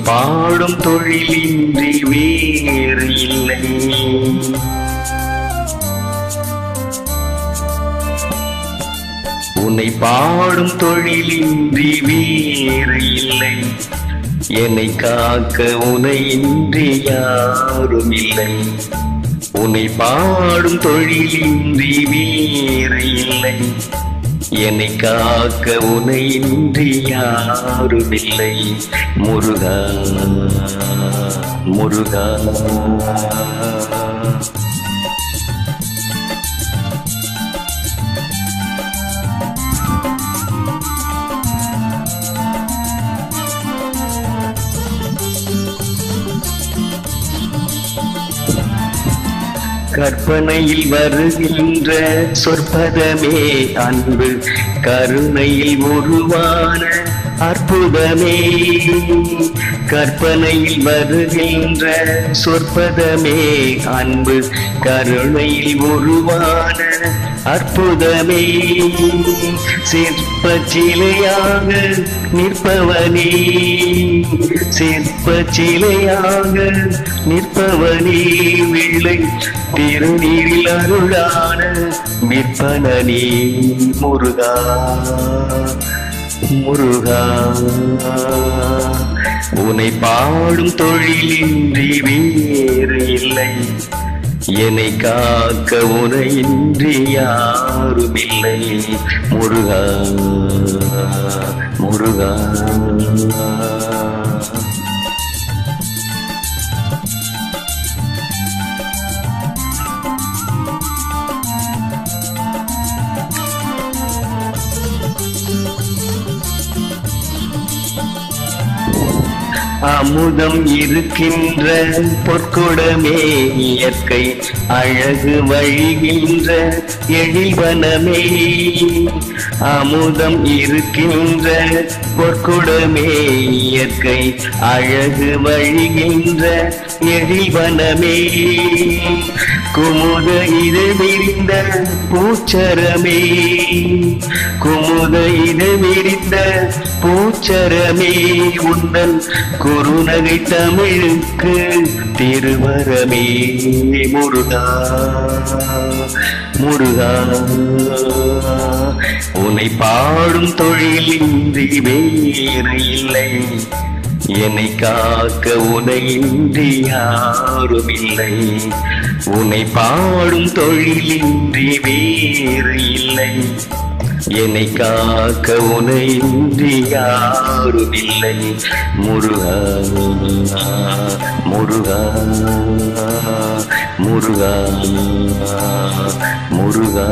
பாடும் தொழிலின்றி வேறு இல்லை. உன்னை பாடும் தொழிலின்றி வேறு இல்லை. என்னை காக்க உனையின்றி யாரும் இல்லை. உன்னை பாடும் தொழிலின்றி வேறு இல்லை. என்னை காக்க உனையின்றி யாரும் இல்லை. முருகா முருகா கற்பனையில் வருகின்ற சொற்பதமே அன்பு, கருணையில் உருவான அற்புதமே. கற்பனையில் வருகின்ற சொற்பதமே அன்பு, கருணையில் உருவான அற்புதமே. சிற்ப சிலையாக நிற்பவனே, சிற்ப சிலையாக நிற்பவனே. வெள்ளை திருநீரில் அருளான விற்பனே. முருகா முருகா உன்னை பாடும் தொழிலின்றி வேறு இல்லை. என்னை காக்க உனையின்றி யாரும் இல்லை. முருகா முருகா அமுதம் இருக்கின்ற பொற்குடமே, இயற்கை அழகு வழிகின்ற எழில்வனமே. அமுதம் இருக்கின்ற பொற்குடமே, இயற்கை அழகு வழிகின்ற எழில்வனமே. குமுத இதழ் விரிந்த பூச்சரமே, குமுத இதழ் விரிந்த பூச்சரமே. உன்னன் குறுநகை தமிழுக்கு திருவரமே. முருகா முருகா உன்னை பாடும் தொழிலின்றி வேறு இல்லை. என்னை காக்க உனையின்றி யாரும் இல்லை. உன்னை பாடும் தொழிலின்றி வேறு இல்லை. என்னை காக்க உனையின்றி யாரும் இல்லை. முருகா முருகா முருகா முருகா